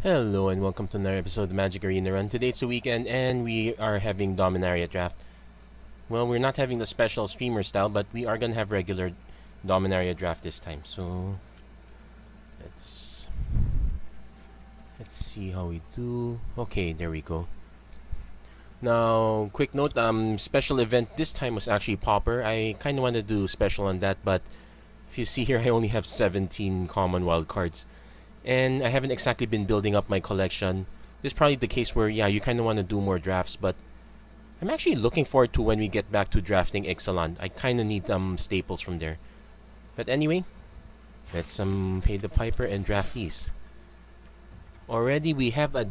Hello and welcome to another episode of the MTG Arena Run. Today it's the weekend and we are having Dominaria draft. Well, we're not having the special streamer style, but we are gonna have regular Dominaria draft this time. So let's see how we do. Okay, there we go. Now, quick note, special event this time was actually Pauper. I kinda wanna do special on that, but if you see here I only have 17 common wild cards. And I haven't exactly been building up my collection. This is probably the case where, yeah, you kind of want to do more drafts, but I'm actually looking forward to when we get back to drafting Ixalan. I kind of need staples from there. But anyway, let's pay the piper and draft these. Already we have a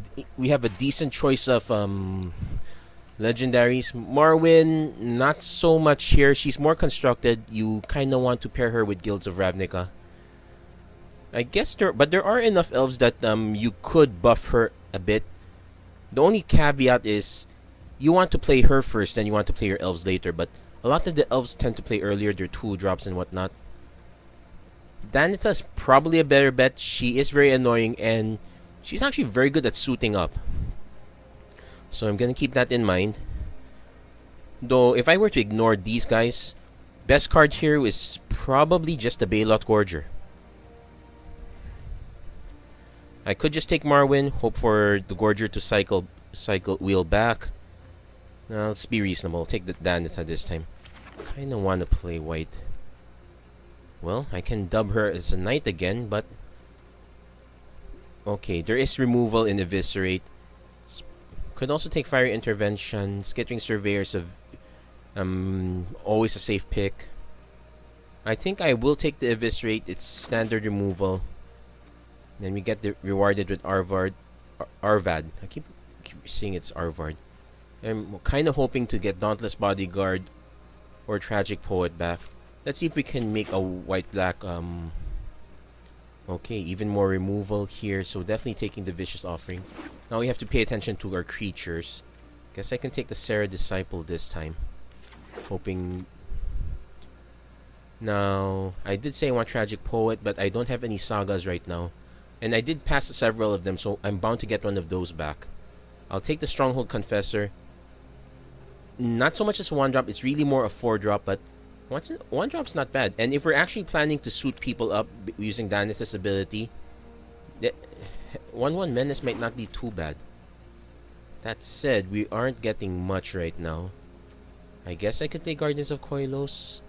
decent choice of legendaries. Marwyn, not so much here. She's more constructed. You kind of want to pair her with Guilds of Ravnica. I guess there are enough elves that you could buff her a bit. The only caveat is you want to play her first, then you want to play your elves later. But a lot of the elves tend to play earlier, their 2-drops and whatnot. Danita's probably a better bet. She is very annoying and she's actually very good at suiting up. So I'm gonna keep that in mind. Though if I were to ignore these guys, best card here is probably just the Baylot Gorger. I could just take Marwyn, hope for the Gorger to cycle wheel back. Now let's be reasonable. I'll take the Danita this time. Kinda wanna play white. Well, I can dub her as a knight again, but okay, there is removal in Eviscerate. Could also take Fiery Intervention. Skittering Surveyors of always a safe pick. I think I will take the Eviscerate. It's standard removal. Then we get rewarded with Arvad. I keep saying it's Arvad. I'm kind of hoping to get Dauntless Bodyguard or Tragic Poet back. Let's see if we can make a white-black. Okay, even more removal here. So definitely taking the Vicious Offering. Now we have to pay attention to our creatures. Guess I can take the Serra Disciple this time. Hoping. Now, I did say I want Tragic Poet, but I don't have any sagas right now. And I did pass several of them, so I'm bound to get one of those back. I'll take the Stronghold Confessor. Not so much as 1-drop, it's really more a 4-drop, but 1-drop's not bad. And if we're actually planning to suit people up using Danita's ability, 1-1 Menace might not be too bad. That said, we aren't getting much right now. I guess I could play Guardians of Koilos.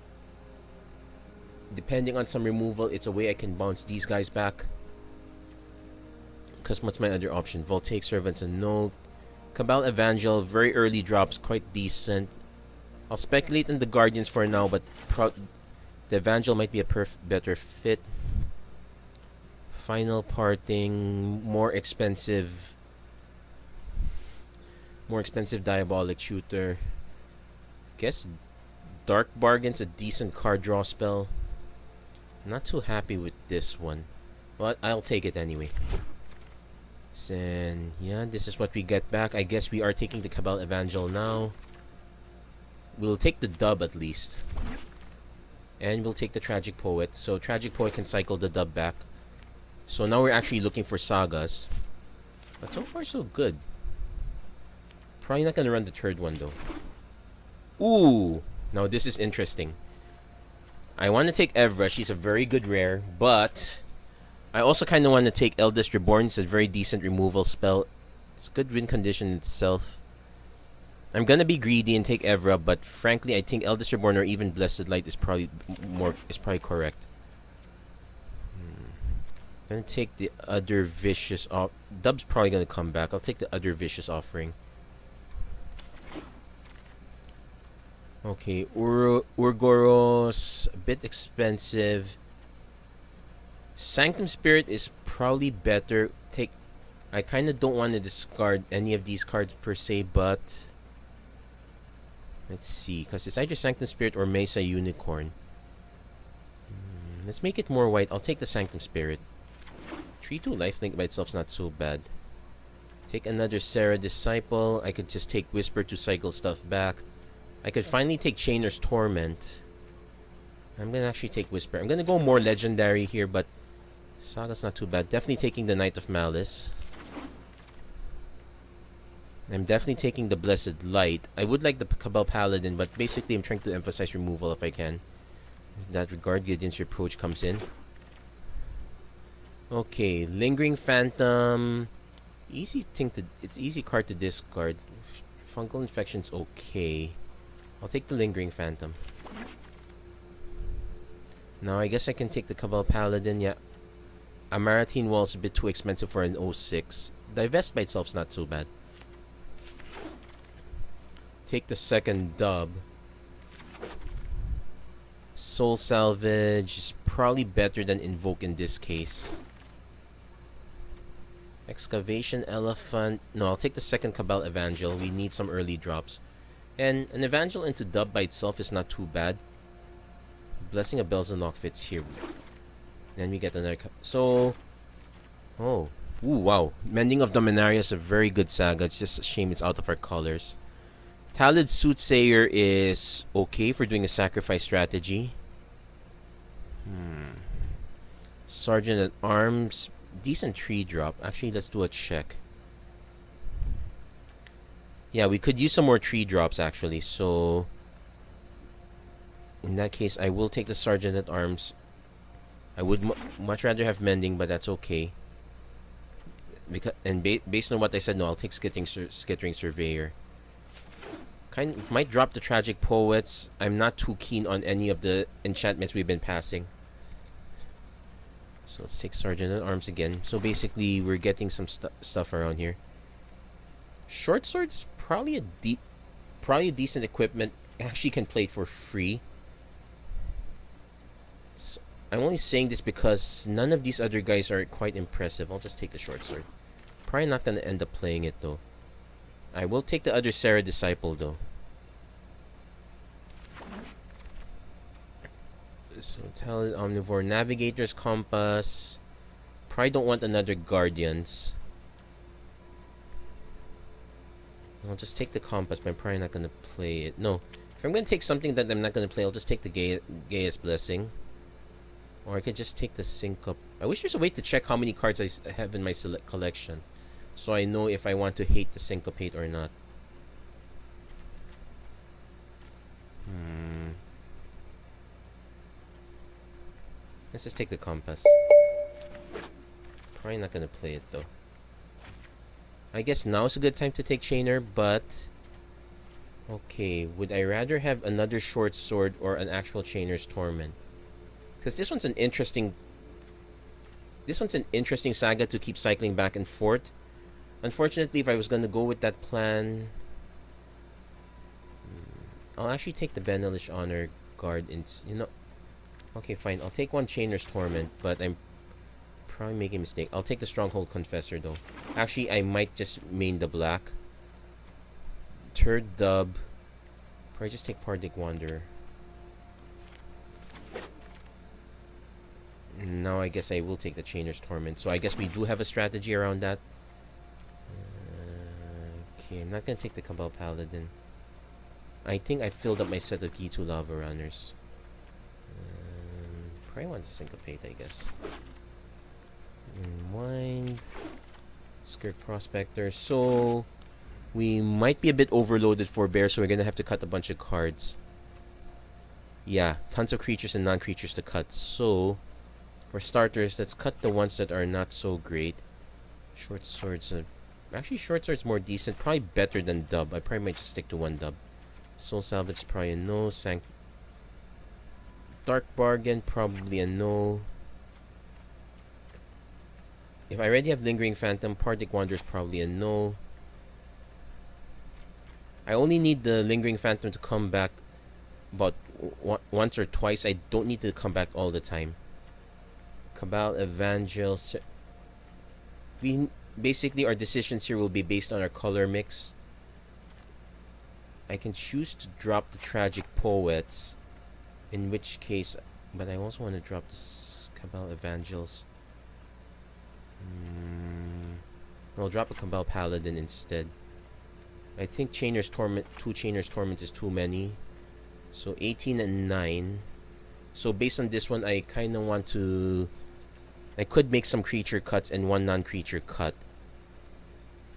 Depending on some removal, it's a way I can bounce these guys back. Because what's my other option? Voltaic Servants and no. Cabal Evangel, very early drops, quite decent. I'll speculate on the Guardians for now, but the Evangel might be a better fit. Final Parting, more expensive Diabolic Shooter. Guess Dark Bargain's a decent card draw spell. Not too happy with this one, but I'll take it anyway. And yeah, this is what we get back. I guess we are taking the Cabal Evangel now. We'll take the dub at least. And we'll take the Tragic Poet. So Tragic Poet can cycle the dub back. So now we're actually looking for sagas. But so far so good. Probably not gonna run the third one though. Ooh! Now this is interesting. I want to take Evra. She's a very good rare. But I also kind of want to take Eldest Reborn. It's a very decent removal spell. It's good win condition itself. I'm gonna be greedy and take Evra, but frankly, I think Eldest Reborn or even Blessed Light is probably correct. I'm gonna take the other Vicious Dub's probably gonna come back. I'll take the other Vicious Offering. Okay, Urgoros, a bit expensive. Sanctum Spirit is probably better. I kind of don't want to discard any of these cards per se, but let's see, because it's either Sanctum Spirit or Mesa Unicorn. Let's make it more white. I'll take the Sanctum Spirit. 3-2 lifelink by itself is not so bad. Take another Serra Disciple. I could just take Whisper to cycle stuff back. I could finally take Chainer's Torment. I'm gonna actually take Whisper. I'm gonna go more legendary here, but Saga's not too bad. Definitely taking the Knight of Malice. I'm definitely taking the Blessed Light. I would like the Cabal Paladin, but basically I'm trying to emphasize removal if I can. In that regard, Gideon's Reproach comes in. Okay, Lingering Phantom. It's easy card to discard. Fungal Infection's okay. I'll take the Lingering Phantom. Now I guess I can take the Cabal Paladin. Yeah, Amaratine Wall's a bit too expensive for an 06. Divest by itself's not so bad. Take the second dub. Soul Salvage is probably better than Invoke in this case. Excavation Elephant. No, I'll take the second Cabal Evangel. We need some early drops. And an Evangel into dub by itself is not too bad. Blessing of Belzenok fits here. Then we get another... So... Oh. Ooh, wow. Mending of Dominaria is a very good saga. It's just a shame it's out of our colors. Talid Soothsayer is okay for doing a sacrifice strategy. Sergeant at Arms... Decent tree drop. Actually, let's do a check. Yeah, we could use some more tree drops, actually. So... in that case, I will take the Sergeant at Arms. I would much rather have Mending, but that's okay. Based on what I said, no, I'll take Skittering Surveyor. Might drop the Tragic Poets. I'm not too keen on any of the enchantments we've been passing. So let's take Sergeant at Arms again. So basically, we're getting some stuff around here. Short Sword's probably a decent equipment. Actually, can play it for free. So, I'm only saying this because none of these other guys are quite impressive. I'll just take the Short Sword. Probably not gonna end up playing it though. I will take the other Serra Disciple though. So Talent Omnivore, Navigator's Compass. Probably don't want another Guardians. I'll just take the Compass, but I'm probably not gonna play it. No, if I'm gonna take something that I'm not gonna play, I'll just take the Gaia's Blessing. Or I could just take the Syncope. I wish there's a way to check how many cards I have in my collection, so I know if I want to hate the Syncopate or not. Let's just take the Compass. Probably not gonna play it though. I guess now's a good time to take Chainer, but... okay, would I rather have another Short Sword or an actual Chainer's Torment? Because this one's an interesting... this one's an interesting saga to keep cycling back and forth. Unfortunately, if I was gonna go with that plan... I'll actually take the Benelish Honor Guard. You know... okay, fine. I'll take one Chainer's Torment, but I'm probably making a mistake. I'll take the Stronghold Confessor, though. Actually, I might just main the black. Third dub. Probably just take Pardic Wanderer. Now I guess I will take the Chainer's Torment. So I guess we do have a strategy around that. Okay, I'm not gonna take the Cabal Paladin. I think I filled up my set of G2 Lava Runners. Probably want to Syncopate, I guess. Unwind. Skirt Prospector. So, we might be a bit overloaded for Bear, so we're gonna have to cut a bunch of cards. Yeah, tons of creatures and non-creatures to cut. So, for starters, let's cut the ones that are not so great. Short Swords. Actually, Short Sword's more decent. Probably better than Dub. I probably might just stick to one Dub. Soul Salvage is probably a no. Dark Bargain, probably a no. If I already have Lingering Phantom, Pardic Wanderer is probably a no. I only need the Lingering Phantom to come back about once or twice. I don't need to come back all the time. Cabal Evangel. Basically, our decisions here will be based on our color mix. I can choose to drop the Tragic Poets, in which case, but I also want to drop the Cabal Evangels. I'll drop a Cabal Paladin instead. I think Chainer's Torment, 2 Chainer's Torments is too many. So 18 and 9. So based on this one, I kind of want to... I could make some creature cuts and one non-creature cut.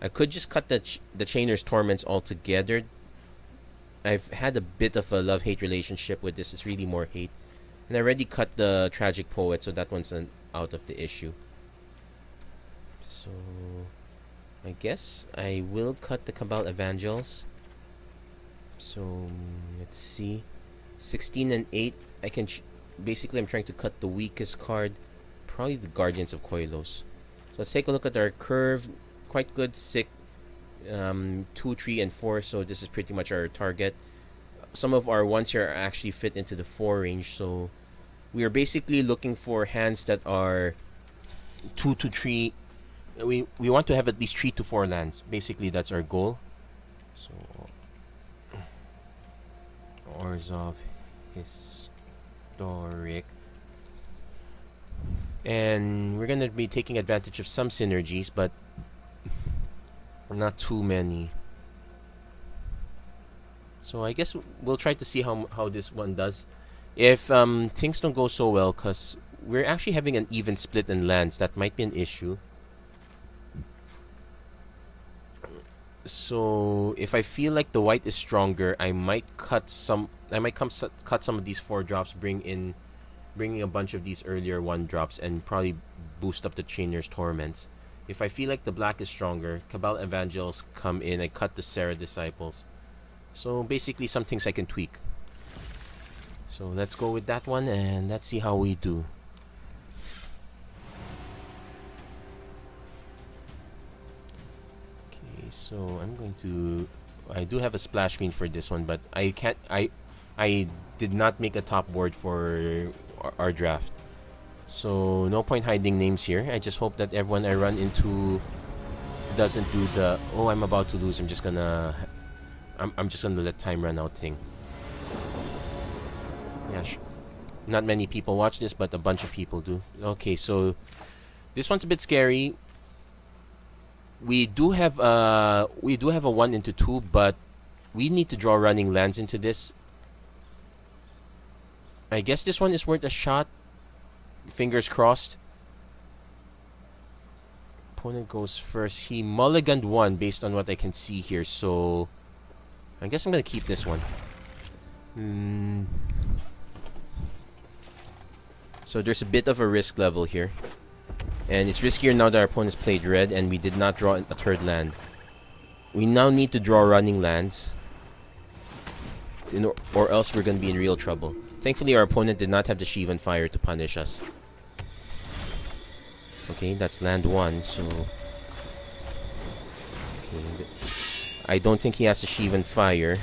I could just cut the Chainer's Torments altogether. I've had a bit of a love-hate relationship with this. It's really more hate. And I already cut the Tragic Poet, so that one's out of the issue. So I guess I will cut the Cabal Evangels. So let's see. 16 and 8. I can basically I'm trying to cut the weakest card. Probably the Guardians of Koilos. So let's take a look at our curve. Quite good. 6, 2, 3, and 4. So this is pretty much our target. Some of our ones here are actually fit into the 4 range. So we are basically looking for hands that are 2 to 3. We want to have at least 3 to 4 lands. Basically, that's our goal. So Orzhov Historic. And we're going to be taking advantage of some synergies, but not too many. So I guess we'll try to see how this one does. If things don't go so well, because we're actually having an even split in lands, that might be an issue. So if I feel like the white is stronger, I might cut some. Cut some of these 4 drops, bringing a bunch of these earlier 1 drops, and probably boost up the Chainer's Torments. If I feel like the black is stronger, Cabal Evangels come in. I cut the Serra Disciples. So basically, some things I can tweak. So let's go with that one, and let's see how we do. Okay, so I'm going to. I do have a splash screen for this one, but I can't. I did not make a top board for our draft, so no point hiding names here. I just hope that everyone I run into doesn't do the "oh, I'm about to lose, I'm just gonna let time run out" thing. Yeah, not many people watch this, but a bunch of people do. Okay, so this one's a bit scary. We do have a 1 into 2, but we need to draw running lands into this. I guess this one is worth a shot. Fingers crossed. Opponent goes first. He mulliganed 1 based on what I can see here, so I guess I'm gonna keep this one. So there's a bit of a risk level here. And it's riskier now that our opponents played red and we did not draw a 3rd land. We now need to draw running lands, or else we're going to be in real trouble. Thankfully, our opponent did not have the Shivan Fire to punish us. Okay, that's land 1, so... Okay, I don't think he has the Shivan Fire.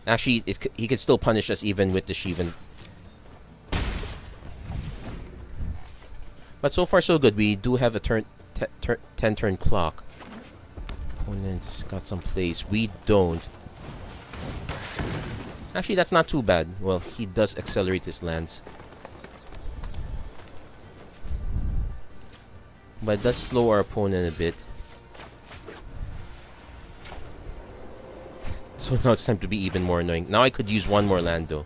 Actually, he could still punish us even with the Shivan. But so far so good. We do have a 10-turn clock. Opponent's got some plays. We don't. Actually, that's not too bad. Well, he does accelerate his lands. But it does slow our opponent a bit. So now it's time to be even more annoying. Now I could use 1 more land though.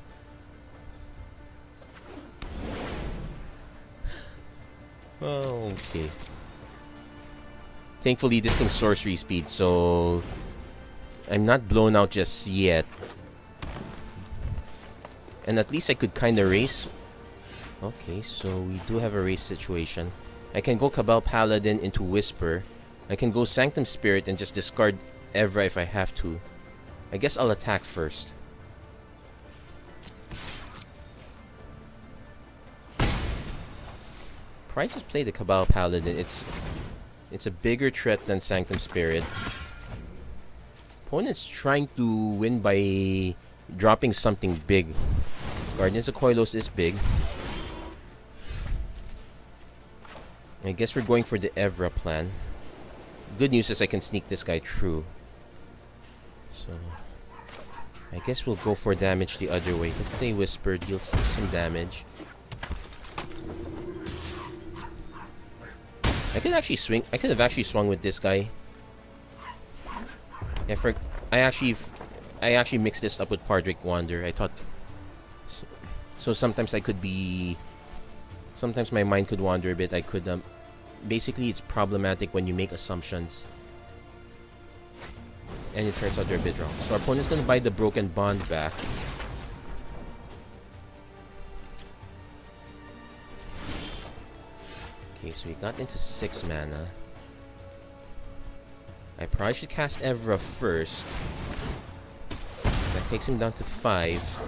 Okay. Thankfully, this thing's sorcery speed, so I'm not blown out just yet. And at least I could kind of race. Okay, so we do have a race situation. I can go Cabal Paladin into Whisper. I can go Sanctum Spirit and just discard Evra if I have to. I guess I'll attack first. Probably just play the Cabal Paladin. It's a bigger threat than Sanctum Spirit. Opponent's trying to win by dropping something big. Guardians of Koilos is big. I guess we're going for the Evra plan. Good news is I can sneak this guy through. So I guess we'll go for damage the other way. Let's play Whisper, deal some damage. I could actually swing. I could have actually swung with this guy. Yeah, I actually mixed this up with Pardric Wander. I thought so sometimes I could be. Sometimes my mind could wander a bit. I could basically it's problematic when you make assumptions and it turns out they're a bit wrong. So our opponent's gonna buy the Broken Bond back. Okay, so he got into 6 mana. I probably should cast Evra first. That takes him down to 5.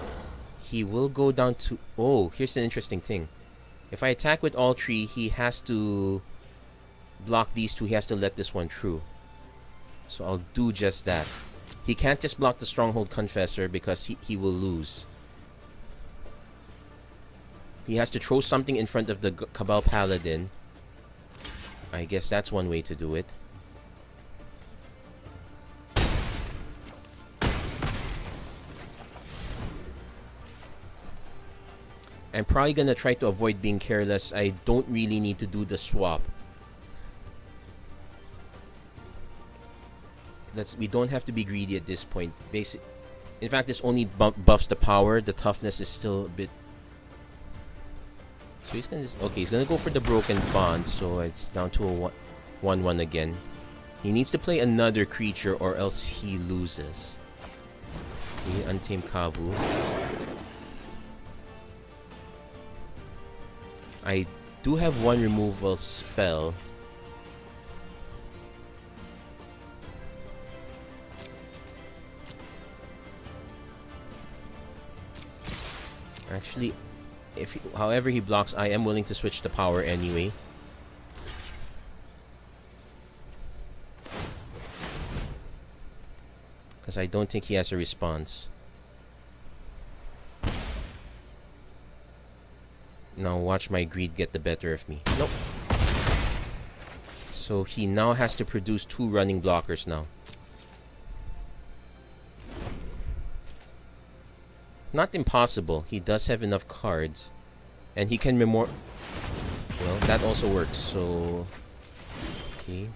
He will go down to... Oh, here's an interesting thing. If I attack with all 3, he has to block these 2. He has to let this one through. So I'll do just that. He can't just block the Stronghold Confessor because he will lose. He has to throw something in front of the Cabal Paladin. I guess that's one way to do it. I'm probably gonna try to avoid being careless. I don't really need to do the swap. We don't have to be greedy at this point. In fact, this only buffs the power. The toughness is still a bit... So he's gonna... Okay, he's gonna go for the Broken Bond, so it's down to a 1-1 again. He needs to play another creature or else he loses. Okay, Untamed Kavu. I do have one removal spell. Actually, however he blocks, I am willing to switch the power anyway. Because I don't think he has a response. Now watch my greed get the better of me. Nope. So he now has to produce 2 running blockers now. Not impossible. He does have enough cards. And he can Well, that also works. So... Okay.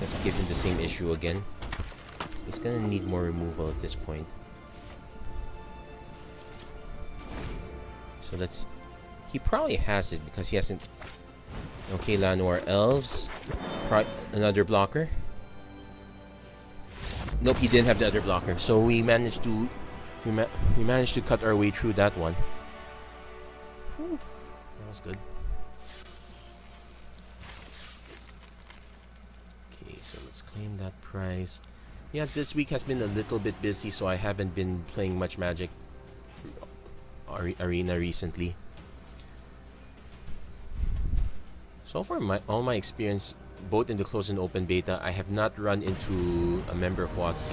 Let's give him the same issue again. He's gonna need more removal at this point. So let's... He probably has it because he hasn't... Okay, Llanowar Elves. Another blocker. Nope, he didn't have the other blocker. So we managed to... We managed to cut our way through that one. Whew. That was good. Okay, so let's claim that prize. Yeah, this week has been a little bit busy, so I haven't been playing much Magic Arena recently. So far, all my experience, both in the closed and open beta, I have not run into a member of WotC.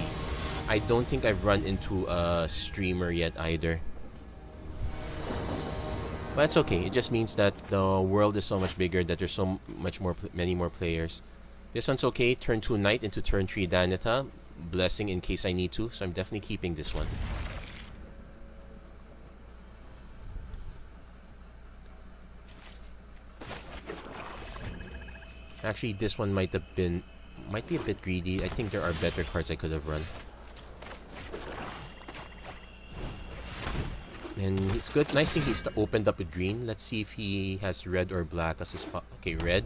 I don't think I've run into a streamer yet either. But it's okay. It just means that the world is so much bigger, that there's so much more, many more players. This one's okay. Turn 2 Knight into turn 3 Danita. Blessing in case I need to. So I'm definitely keeping this one. Actually, this one might be a bit greedy. I think there are better cards I could have run. And it's good. Nice thing he's opened up with green. Let's see if he has red or black as his... Okay, red.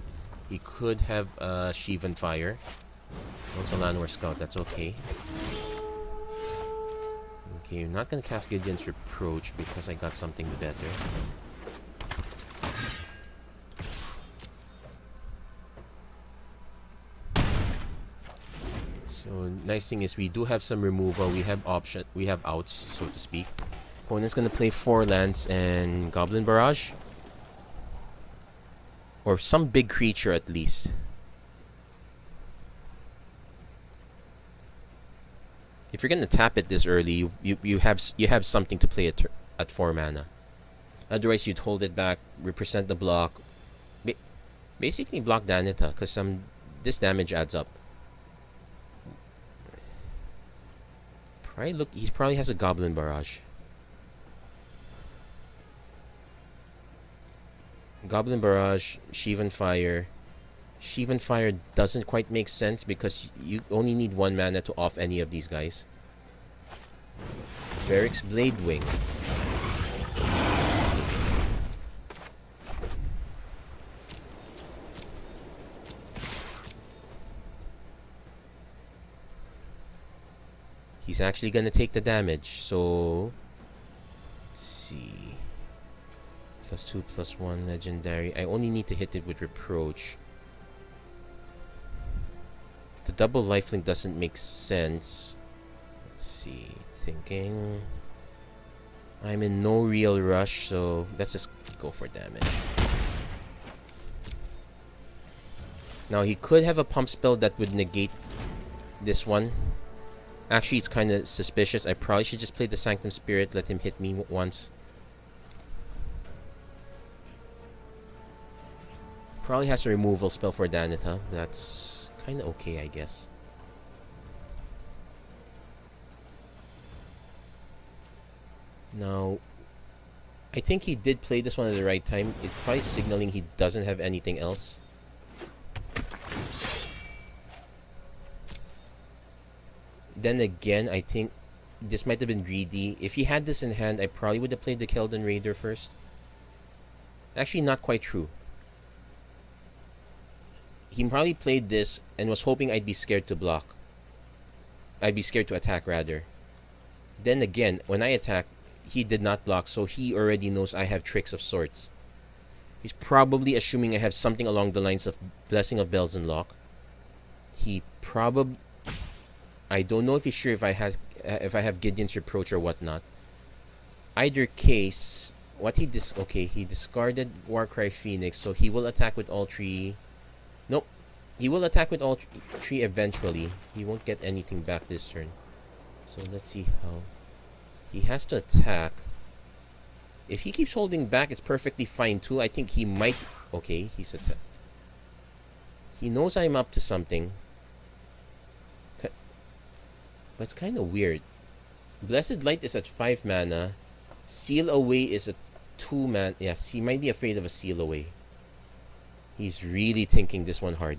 He could have Shivan Fire. It's a Llanowar Scout. That's okay. Okay, I'm not gonna cast Gideon's Reproach because I got something better. So nice thing is we do have some removal. We have outs, so to speak. Opponent's gonna play 4 lands and Goblin Barrage. Or some big creature at least. If you're gonna tap it this early, you have something to play at 4 mana. Otherwise, you'd hold it back, represent the block, basically block Danita, because this damage adds up. He probably has a Goblin Barrage. Goblin Barrage, Shivan Fire. Shivan Fire doesn't quite make sense because you only need 1 mana to off any of these guys. Varric's Blade Wing. He's actually gonna take the damage. So let's see. +2, +1, legendary. I only need to hit it with reproach. The double lifelink doesn't make sense. Let's see. Thinking. I'm in no real rush, so let's just go for damage. Now he could have a pump spell that would negate this one. Actually, it's kind of suspicious. I probably should just play the Sanctum Spirit, let him hit me once. Probably has a removal spell for Danita. That's kind of okay, I guess. Now, I think he did play this one at the right time. It's probably signaling he doesn't have anything else. Then again, I think this might have been greedy. If he had this in hand, I probably would have played the Keldon Raider first. Actually, not quite true. He probably played this and was hoping I'd be scared to block. I'd be scared to attack, rather. Then again, when I attack, he did not block, so he already knows I have tricks of sorts. He's probably assuming I have something along the lines of Blessing of Bells and Lock. He probably... I don't know if he's sure if I have Gideon's Reproach or whatnot. Either case, what he he discarded Warcry Phoenix, so he will attack with all three. Nope, he will attack with all three eventually. He won't get anything back this turn. So let's see how he has to attack. If he keeps holding back, it's perfectly fine too. I think he might. Okay, he's attacked. He knows I'm up to something. But it's kind of weird. Blessed Light is at 5 mana. Seal Away is at 2 mana. Yes, he might be afraid of a Seal Away. He's really thinking this one hard.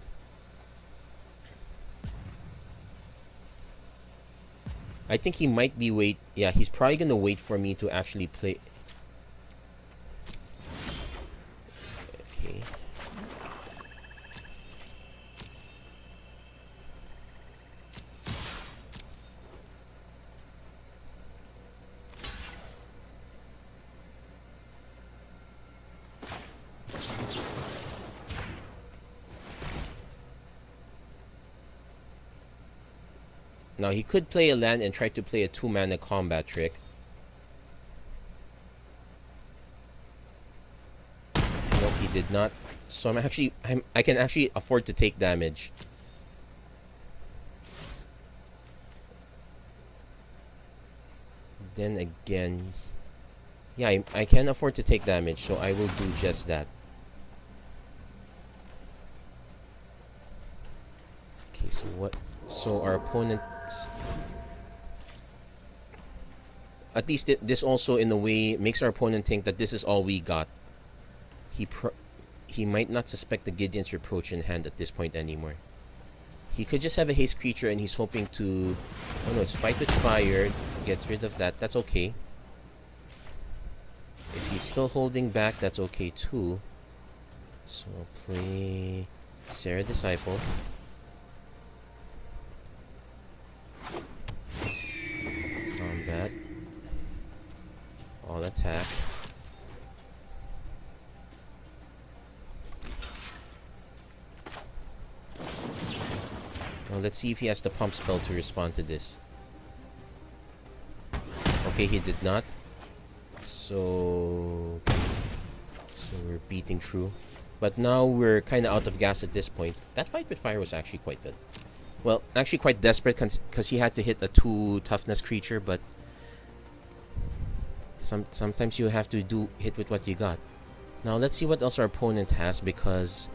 I think he might be yeah, he's probably gonna wait for me to actually play. Okay. Now he could play a land and try to play a 2-mana combat trick. Nope, he did not. So I can actually afford to take damage. Then again, yeah, I can afford to take damage, so I will do just that. Okay, so what? So our opponents, at least this also in a way makes our opponent think that this is all we got. He might not suspect the Gideon's Reproach in hand at this point anymore. He could just have a haste creature and he's hoping to, oh no, it's Fight with Fire, gets rid of that, that's okay. If he's still holding back, that's okay too. So I'll play Serra Disciple. Combat. All attack. Well, let's see if he has the pump spell to respond to this. Okay, he did not. So we're beating through. But now we're kind of out of gas at this point. That Fight with Fire was actually quite good. Well, actually quite desperate because he had to hit a 2 toughness creature, but sometimes you have to hit with what you got. Now let's see what else our opponent has, because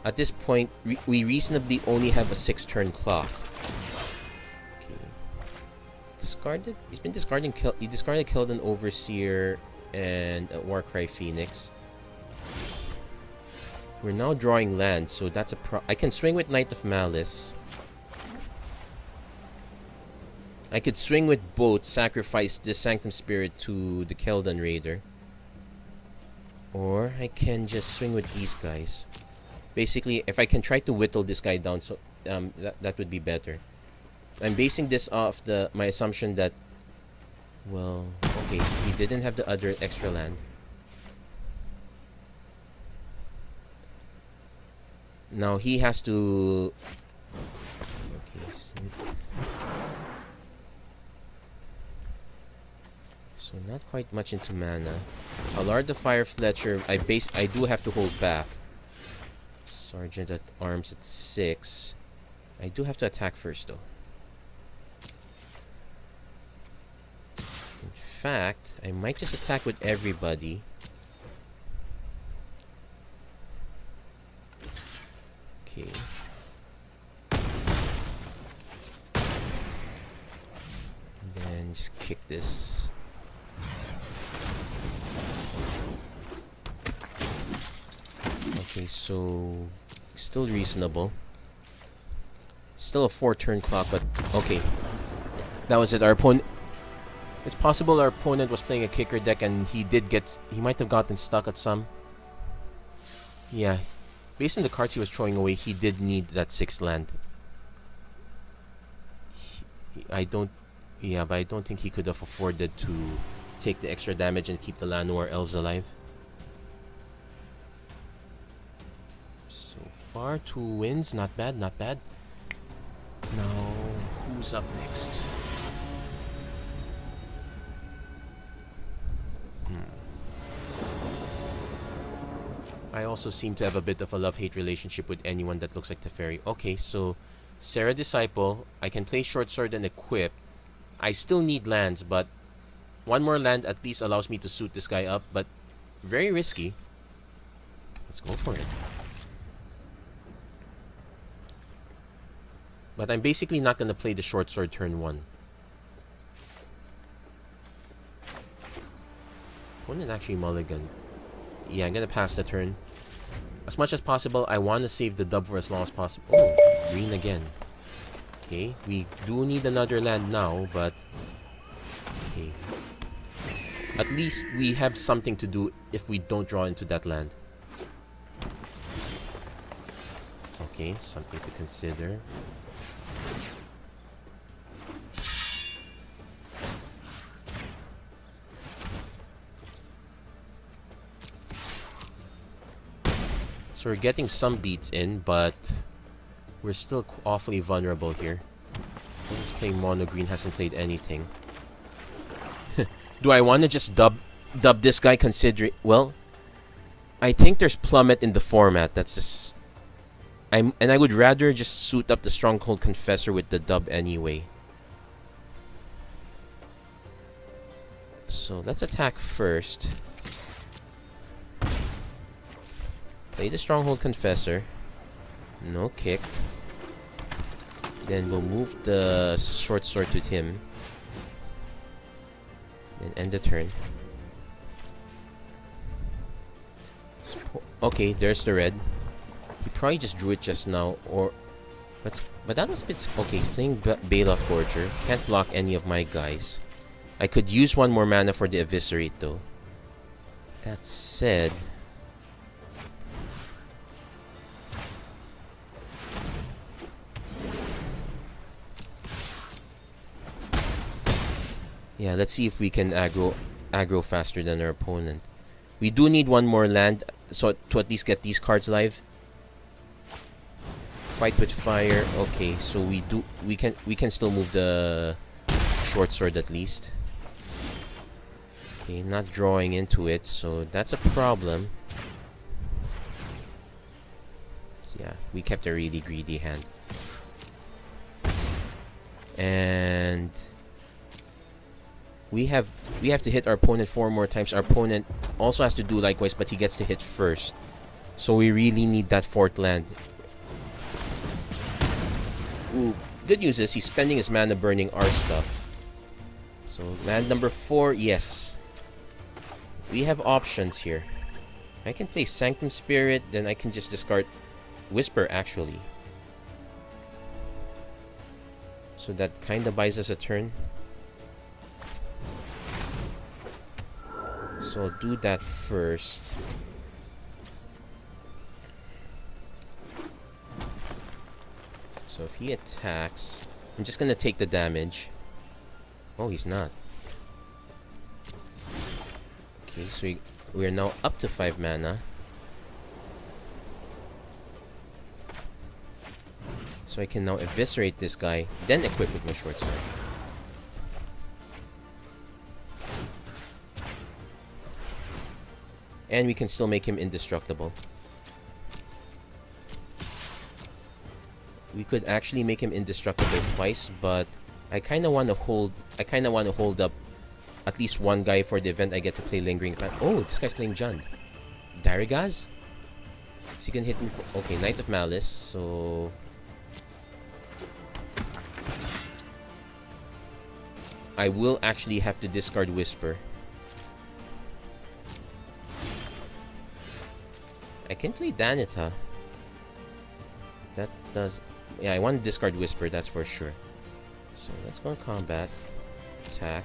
at this point we reasonably only have a 6-turn clock. Okay. Discarded? He's been discarding he discarded Keldon Overseer and Warcry Phoenix. We're now drawing land, so that's a I can swing with Knight of Malice. I could swing with both, sacrifice the Sanctum Spirit to the Keldon Raider. Or I can just swing with these guys. Basically, if I can try to whittle this guy down, so that would be better. I'm basing this off my assumption that, well, okay, he didn't have the other extra land. Now he has to... Okay, so not quite much into mana. Allard the Fire Fletcher, I do have to hold back. Sergeant at Arms at 6. I do have to attack first though. In fact, I might just attack with everybody. Okay. And then just kick this. Okay, so still reasonable. Still a 4-turn clock, but okay. That was it. Our opponent... It's possible our opponent was playing a kicker deck and he might have gotten stuck at some. Yeah. Based on the cards he was throwing away, he did need that 6th land. Yeah, but I don't think he could have afforded to take the extra damage and keep the Llanowar Elves alive. So far, 2 wins. Not bad, not bad. Now, who's up next? I also seem to have a bit of a love-hate relationship with anyone that looks like Teferi. Okay, so Serra Disciple. I can play Short Sword and equip. I still need lands, but one more land at least allows me to suit this guy up, but very risky. Let's go for it. But I'm basically not going to play the Short Sword turn 1. Opponent actually mulligan. Yeah, I'm going to pass the turn. As much as possible, I want to save the dub for as long as possible. Oh, green again. Okay, we do need another land now, but... Okay. At least we have something to do if we don't draw into that land. Okay, something to consider. So we're getting some beats in, but we're still awfully vulnerable here. Let's play mono green, hasn't played anything. Do I want to just dub this guy considering... Well, I think there's Plummet in the format. That's just... and I would rather just suit up the Stronghold Confessor with the dub anyway. So let's attack first. Play the Stronghold Confessor. No kick. Then we'll move the Short Sword to him. Then end the turn. Okay, there's the red. He probably just drew it just now, or... But that was a bit... Okay, he's playing Baloth Gorger. Can't block any of my guys. I could use one more mana for the Eviscerate, though. That said... Yeah, let's see if we can aggro faster than our opponent. We do need one more land so to at least get these cards live. Fight with fire. Okay, so we can still move the Short Sword at least. Okay, not drawing into it, so that's a problem. So yeah, we kept a really greedy hand. And we have to hit our opponent 4 more times. Our opponent also has to do likewise, but he gets to hit first. So we really need that 4th land. Ooh, good news is he's spending his mana burning our stuff. So land number 4, yes. We have options here. I can play Sanctum Spirit, then I can just discard Whisper actually. So that kinda buys us a turn. So I'll do that first. So if he attacks, I'm just gonna take the damage. Oh, he's not. Okay, so we are now up to 5 mana. So I can now eviscerate this guy, then equip with my short sword. And we can still make him indestructible. We could actually make him indestructible twice, but I kind of want to hold. I kind of want to hold up at least one guy for the event I get to play Lingering Fan. Oh, this guy's playing Jund. Darigaz? Is he gonna hit me for... Okay, Knight of Malice, so... I will actually have to discard Whisper. I can play Danita. That does... Yeah, I want to discard Whisper, that's for sure. So let's go in combat. Attack.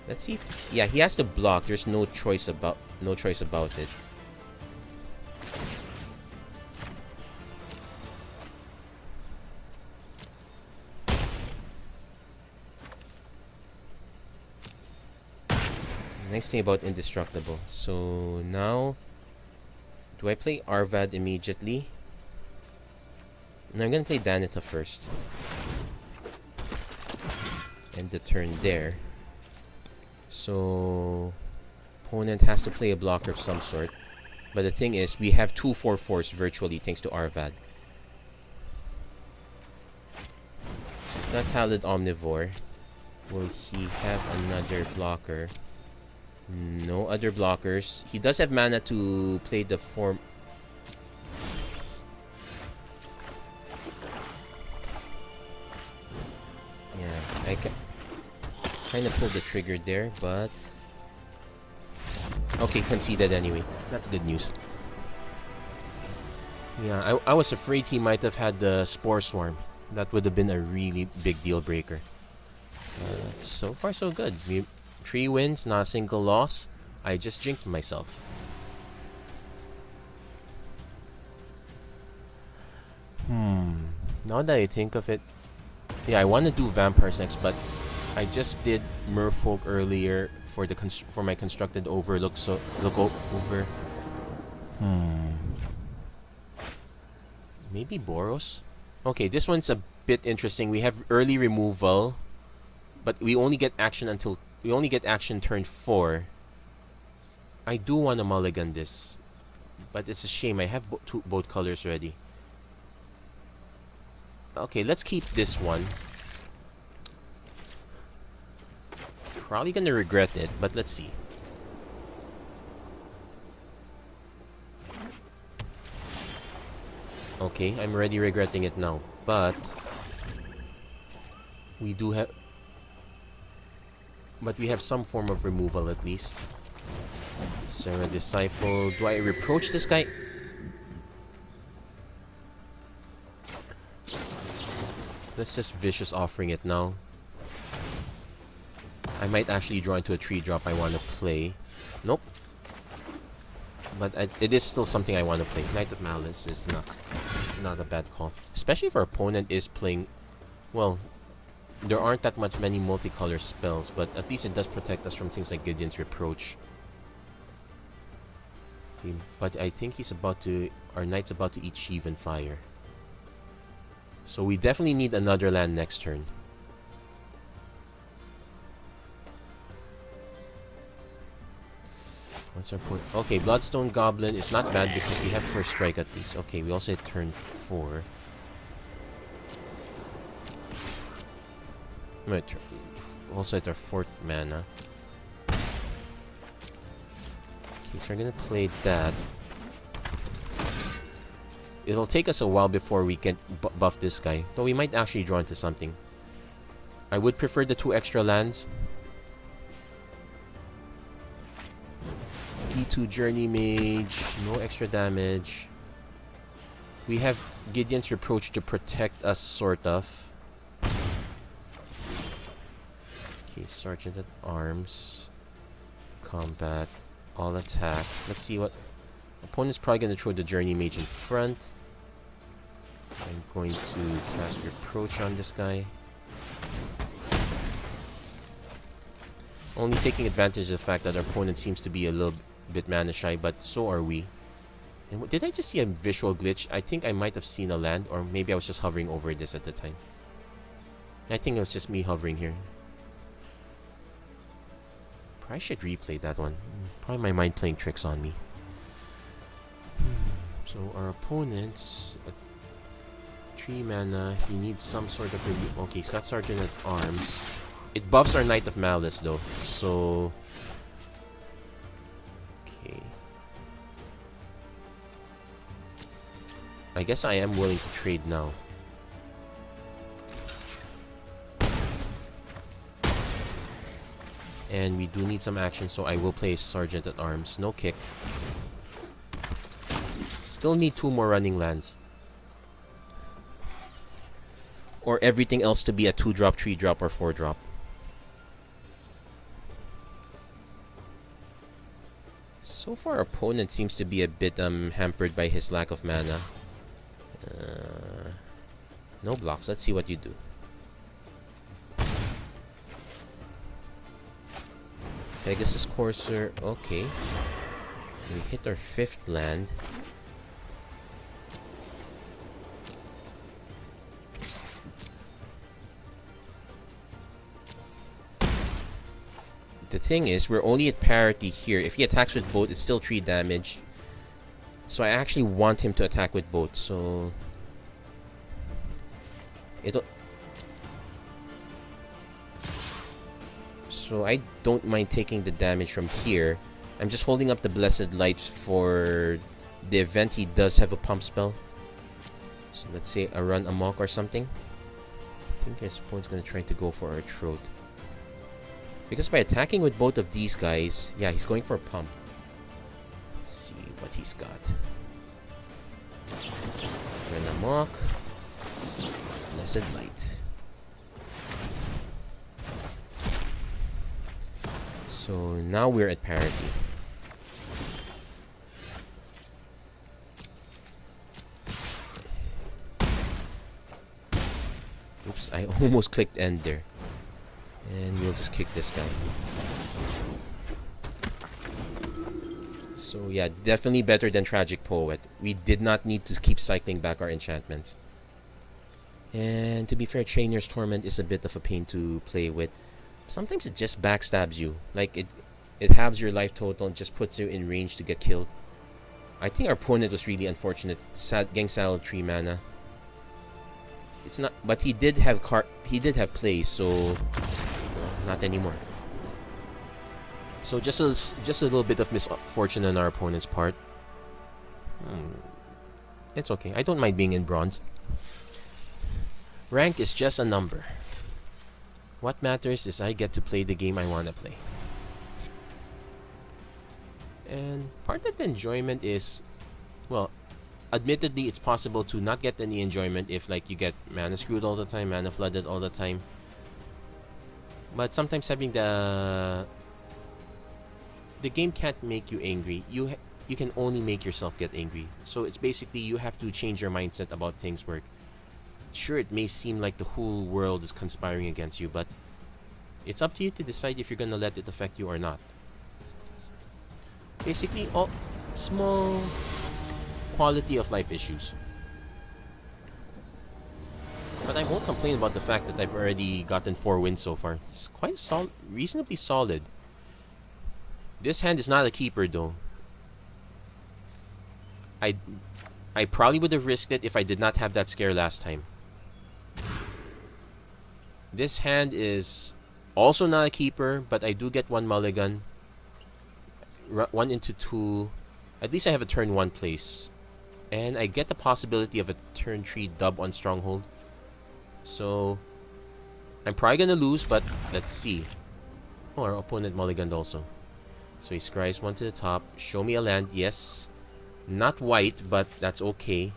Let's see if... Yeah, he has to block. There's no choice about it. Nice thing about indestructible. So now, do I play Arvad immediately? No, I'm gonna play Danita first. End the turn there. So, opponent has to play a blocker of some sort. But the thing is, we have 2 4/4s virtually thanks to Arvad. He's not Talid Omnivore. Will he have another blocker? No other blockers. He does have mana to play the form. Yeah, I can kind of pull the trigger there, but okay, conceded anyway. That's good news. Yeah, I was afraid he might have had the Spore Swarm. That would have been a really big deal breaker. So far, so good. 3 wins, not a single loss. I just jinxed myself. Now that I think of it, yeah, I want to do vampires next, but I just did Merfolk earlier for the for my constructed overlook. So over. Maybe Boros. Okay, this one's a bit interesting. We have early removal, but we only get action until turn 4. I do want to mulligan this, but it's a shame. I have both colors ready. Okay, let's keep this one. Probably gonna regret it, but let's see. Okay, I'm already regretting it now, but we do have... But we have some form of removal at least. Serra Disciple. Do I reproach this guy? Let's just Vicious Offering it now. I might actually draw into a 3-drop I want to play. Nope. But it is still something I want to play. Knight of Malice is not a bad call. Especially if our opponent is playing... Well, there aren't that many multicolor spells, but at least it does protect us from things like Gideon's Reproach. But I think he's about to... Our knight's about to eat Sheevan Fire. So we definitely need another land next turn. What's our point? Okay, Bloodstone Goblin is not bad because we have first strike at least. Okay, we also hit turn 4. Also hit our 4th mana. Okay, so we're gonna play that. It'll take us a while before we can buff this guy. Though we might actually draw into something. I would prefer the 2 extra lands. P2 Journey Mage. No extra damage. We have Gideon's Reproach to protect us, sort of. Okay, Sergeant at Arms. Combat. All attack. Let's see what... Opponent's probably going to throw the Journey Mage in front. I'm going to cast Reproach on this guy. Only taking advantage of the fact that our opponent seems to be a little bit mana shy, but so are we. And did I just see a visual glitch? I think I might have seen a land, or maybe I was just hovering over this at the time. I think it was just me hovering here. Probably should replay that one. Probably my mind playing tricks on me. So our opponent's 3 mana. He needs some sort of review. Okay, he's got Sergeant at Arms. It buffs our Knight of Malice though. So okay. I guess I am willing to trade now. And we do need some action, so I will play Sergeant at Arms. No kick. Still need 2 more running lands. Or everything else to be a 2-drop, 3-drop, or 4-drop. So far, our opponent seems to be a bit hampered by his lack of mana. No blocks. Let's see what you do. Pegasus Courser. Okay. We hit our 5th land. The thing is, we're only at parity here. If he attacks with both, it's still 3 damage. So I actually want him to attack with both, so... So I don't mind taking the damage from here. I'm just holding up the Blessed Light for the event he does have a pump spell. So let's say a Run Amok or something. I think his opponent's gonna try to go for our Throat. Because by attacking with both of these guys, yeah, he's going for a pump. Let's see what he's got. Run Amok. Blessed Light. So now we're at parity. Oops, I almost clicked end there. And we'll just kick this guy. So yeah, definitely better than Tragic Poet. We did not need to keep cycling back our enchantments. And to be fair, Chainer's Torment is a bit of a pain to play with. Sometimes it just backstabs you. Like it halves your life total and just puts you in range to get killed. I think our opponent was really unfortunate. Getting saddled 3 mana. It's not, but he did have plays, so not anymore. So just a little bit of misfortune on our opponent's part. It's okay. I don't mind being in bronze. Rank is just a number. What matters is I get to play the game I want to play. And part of the enjoyment is, well, admittedly, it's possible to not get any enjoyment if, like, you get mana screwed all the time, mana flooded all the time. But sometimes having the game can't make you angry. You can only make yourself get angry. So it's basically you have to change your mindset about things work. Sure, it may seem like the whole world is conspiring against you, but it's up to you to decide if you're gonna let it affect you or not. Basically, all small quality of life issues. But I won't complain about the fact that I've already gotten 4 wins so far. It's quite reasonably solid. This hand is not a keeper though. I probably would have risked it if I did not have that scare last time. This hand is also not a keeper, but I do get 1 mulligan. 1 into 2. At least I have a turn 1 place. And I get the possibility of a turn 3 dub on Stronghold. So I'm probably gonna lose, but let's see. Oh, our opponent mulliganed also. So he scries 1 to the top. Show me a land. Yes. Not white, but that's okay.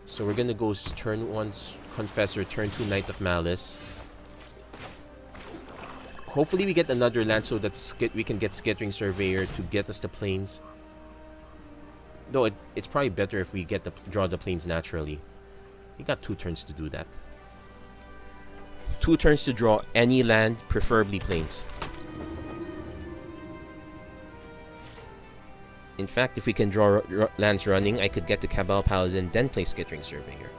So we're gonna go turn 1 Confessor, turn 2 Knight of Malice. Hopefully we get another land so that we can get Skittering Surveyor to get us the plains. Though it's probably better if we get draw the plains naturally. We got 2 turns to do that. 2 turns to draw any land, preferably plains. In fact, if we can draw lands running, I could get to Cabal Paladin, then play Skittering Surveyor.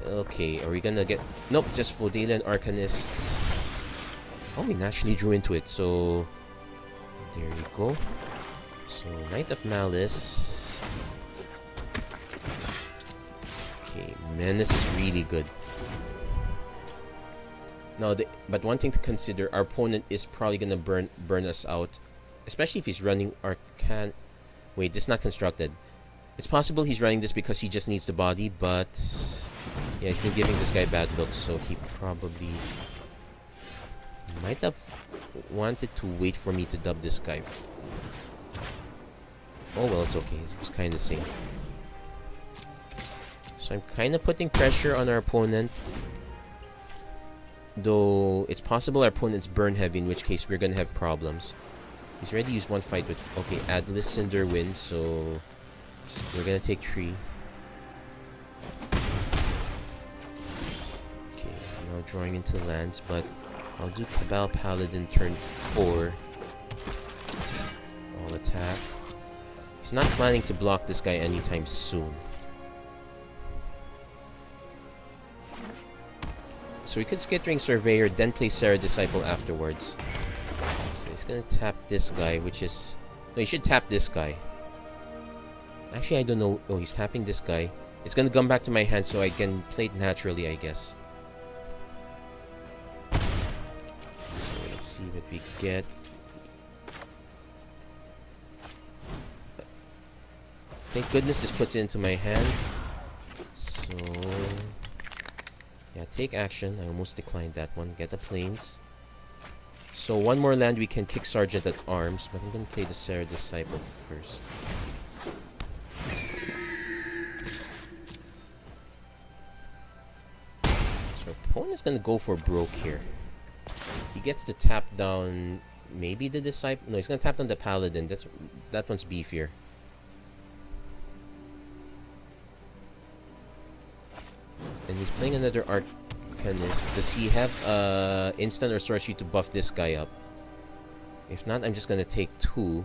Okay, are we gonna get... Nope, just Vodalian Arcanist. Oh, we naturally drew into it, so... There we go. So, Knight of Malice. Okay, Menace is really good. Now, but one thing to consider, our opponent is probably gonna burn us out. Especially if he's running Arcan... Wait, this is not constructed. It's possible he's running this because he just needs the body, but... Yeah, he's been giving this guy bad looks, so he probably... might have wanted to wait for me to dub this guy. Oh well, it's okay. It was kind of safe. So I'm kind of putting pressure on our opponent. Though, it's possible our opponent's burn heavy, in which case we're gonna have problems. He's already used one fight with... Okay, Adlis Cinder wins, so... we're gonna take 3. Okay, now drawing into lands, but... I'll do Cabal Paladin turn 4. I'll attack. He's not planning to block this guy anytime soon. So we could Skittering Surveyor, then play Serra Disciple afterwards. So he's gonna tap this guy, which is... No, he should tap this guy. Actually, I don't know. Oh, he's tapping this guy. It's gonna come back to my hand, so I can play it naturally, I guess. So let's see what we get. Thank goodness this puts it into my hand. So... yeah, take action. I almost declined that one. Get the plains. So one more land we can kick Sergeant at Arms, but I'm gonna play the Serra Disciple first. So opponent's gonna go for broke here. He gets to tap down maybe the Disciple. No, he's gonna tap down the Paladin. That one's beefier. And he's playing another Arcanist. Does he have instant or sorcery to buff this guy up? If not, I'm just gonna take 2.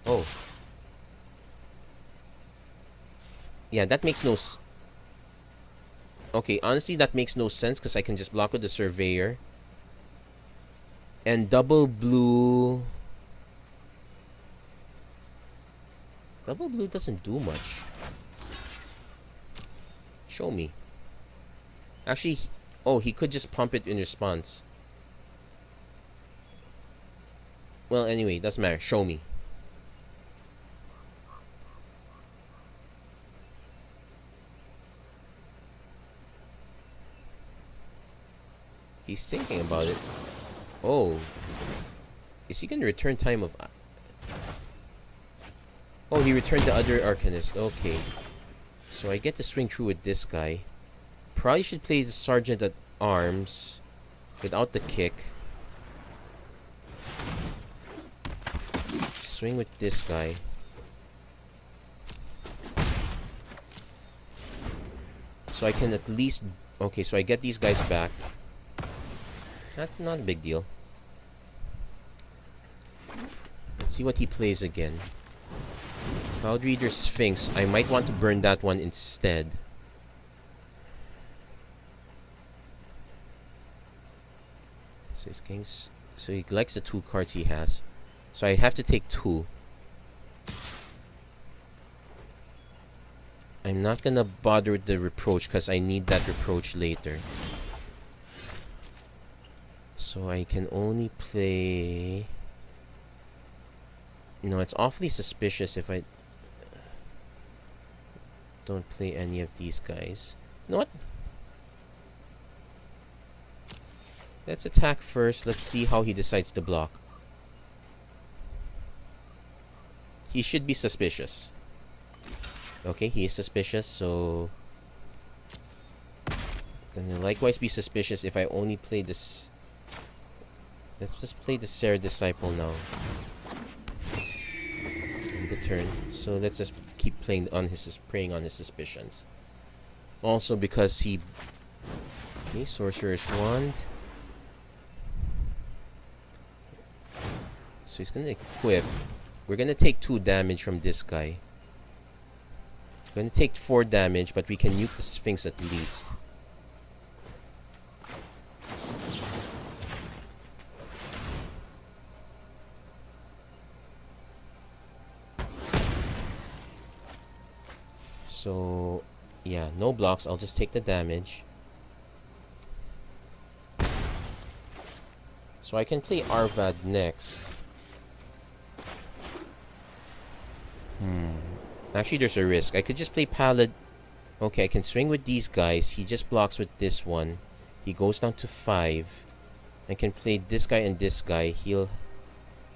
Oh. Yeah, that makes no okay, honestly, that makes no sense because I can just block with the Surveyor. And double blue... Double blue doesn't do much. Show me. Actually, oh, he could just pump it in response. Well, anyway, doesn't matter. Show me. He's thinking about it. Oh. Is he going to return Time of... Oh, he returned the other Arcanist. Okay. So I get to swing through with this guy. Probably should play the Sergeant at Arms without the kick. Swing with this guy. So I can at least... Okay, so I get these guys back. Not a big deal. Let's see what he plays again. Cloud Reader Sphinx. I might want to burn that one instead. So he's getting so he likes the 2 cards he has. So I have to take 2. I'm not gonna bother with the Reproach because I need that Reproach later. So I can only play... No, it's awfully suspicious if I don't play any of these guys. You know what? Let's attack first. Let's see how he decides to block. He should be suspicious. Okay, he is suspicious, so... gonna likewise be suspicious if I only play this... Let's just play the Serra Disciple now. The turn. So let's just keep playing on his preying on his suspicions. Also because he... Okay, Sorcerer's Wand. So he's gonna equip. We're gonna take 2 damage from this guy. We're gonna take 4 damage, but we can nuke the Sphinx at least. So, yeah, no blocks. I'll just take the damage. So I can play Arvad next. Actually, there's a risk. I could just play Palad. Okay, I can swing with these guys. He just blocks with this one. He goes down to 5. I can play this guy and this guy.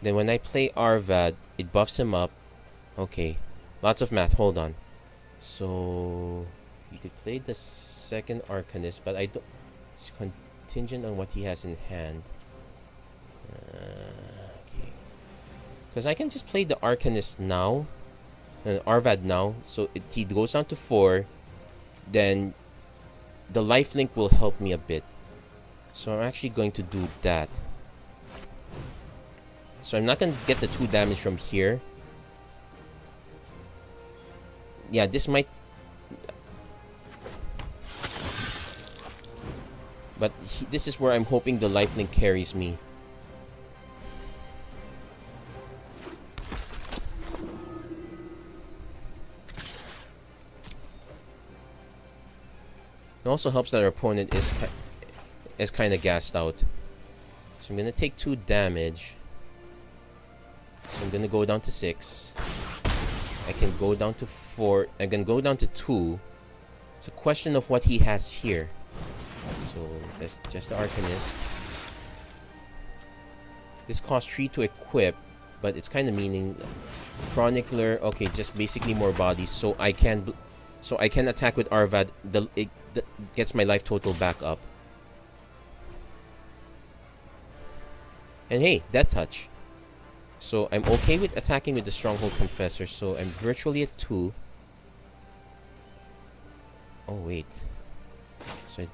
Then when I play Arvad, it buffs him up. Okay, lots of math. Hold on. So you could play the second Arcanist, but I don't. It's contingent on what he has in hand. Okay, because I can just play the Arcanist now, Arvad now. So he goes down to 4. Then the lifelink will help me a bit. So I'm actually going to do that. So I'm not going to get the 2 damage from here. Yeah, this might... But this is where I'm hoping the lifelink carries me. It also helps that our opponent is kind of gassed out. So I'm going to take 2 damage. So I'm going to go down to 6. I can go down to 4. I can go down to 2. It's a question of what he has here. So that's just the Arcanist. This costs 3 to equip, but it's kind of meaning Chronicler. Okay, just basically more bodies, so I can attack with Arvad. It gets my life total back up. And hey, Death Touch. So I'm okay with attacking with the Stronghold Confessor. So I'm virtually at 2. Oh wait. So I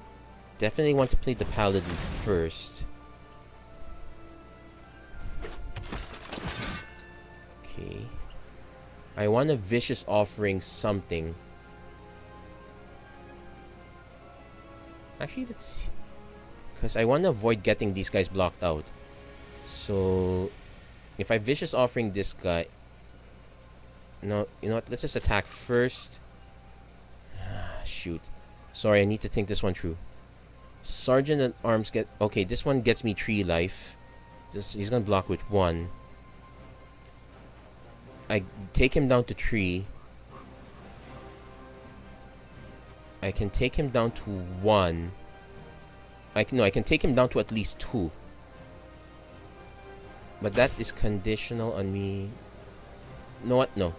definitely want to play the Paladin first. Okay. I want a Vicious Offering something. Actually, let's... Because I want to avoid getting these guys blocked out. So... If I Vicious Offering this guy... No, you know what? Let's just attack first. Shoot. Sorry, I need to think this one through. Sergeant at Arms get... Okay, this one gets me 3 life. He's gonna block with 1. I take him down to 3. I can take him down to 1. I can take him down to at least 2. But that is conditional on me... You know what? No.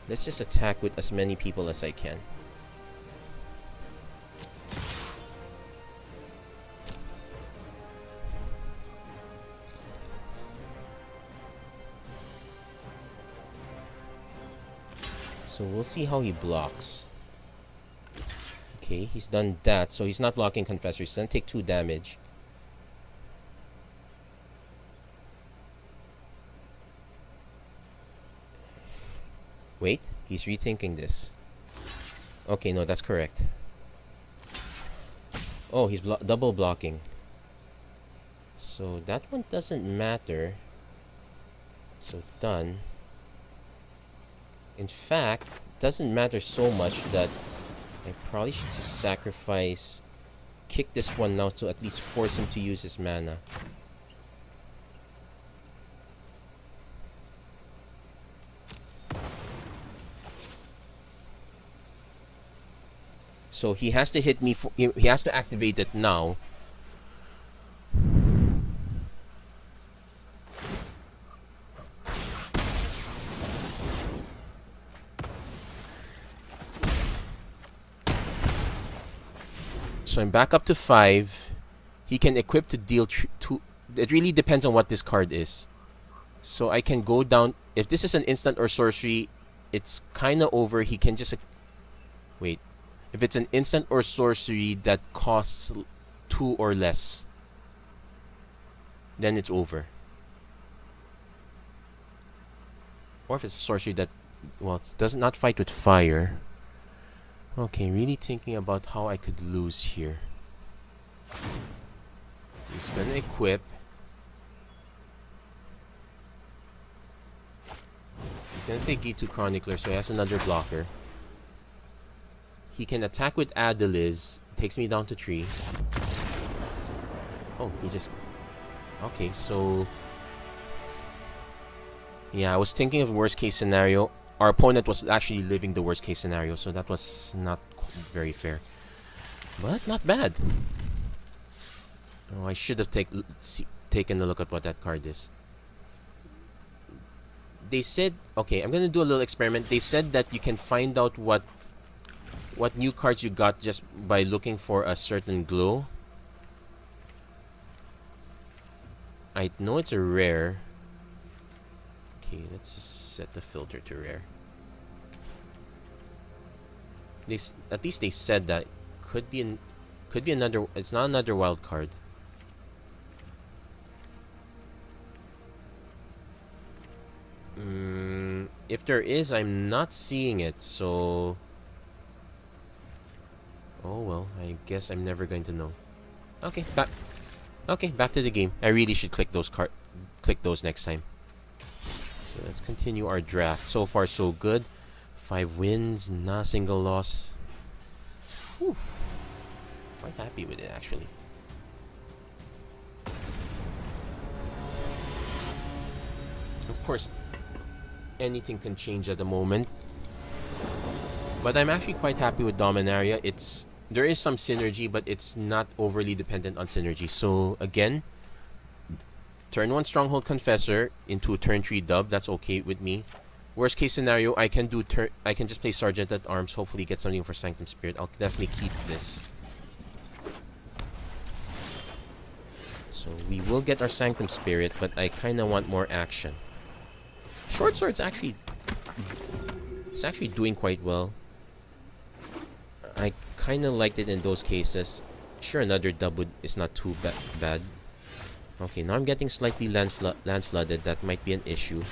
Let's just attack with as many people as I can. So we'll see how he blocks. Okay, he's done that. So he's not blocking Confessor. He's gonna take 2 damage. Wait, he's rethinking this. Okay, no, that's correct. Oh, he's double blocking. So that one doesn't matter. So done. In fact, doesn't matter so much that I probably should just sacrifice, kick this one now to at least force him to use his mana. So he has to hit me, he has to activate it now. So I'm back up to 5. He can equip to deal 2. It really depends on what this card is. So I can go down. If this is an instant or sorcery, it's kind of over. He can just... Wait. If it's an instant or sorcery that costs 2 or less, then it's over. Or if it's a sorcery that, well, it does not fight with fire. Okay, really thinking about how I could lose here. He's gonna equip. He's gonna take E2 Chronicler, so he has another blocker. He can attack with Adeliz. Takes me down to 3. Oh, he just... Okay, so... Yeah, I was thinking of worst case scenario. Our opponent was actually living the worst case scenario, so that was not very fair. But not bad. Oh, I should have taken a look at what that card is. They said... Okay, I'm gonna do a little experiment. They said that you can find out what new cards you got just by looking for a certain glow. I know it's a rare. Okay, let's just set the filter to rare. At least they said that could be another. It's not another wild card. If there is, I'm not seeing it. So, oh well. I guess I'm never going to know. Okay, back. Okay, back to the game. I really should click those next time. So let's continue our draft. So far, so good. 5 wins, not a single loss. Whew. Quite happy with it, actually. Of course, anything can change at the moment. But I'm actually quite happy with Dominaria. There is some synergy, but it's not overly dependent on synergy. So again, turn 1 Stronghold Confessor into turn 3 dub. That's okay with me. Worst case scenario, I can just play Sergeant at Arms. Hopefully get something for Sanctum Spirit. I'll definitely keep this. So we will get our Sanctum Spirit, but I kind of want more action. Short Sword's actually doing quite well. I kind of liked it in those cases. Sure, another dub is not too bad. Okay, now I'm getting slightly land flooded. That might be an issue.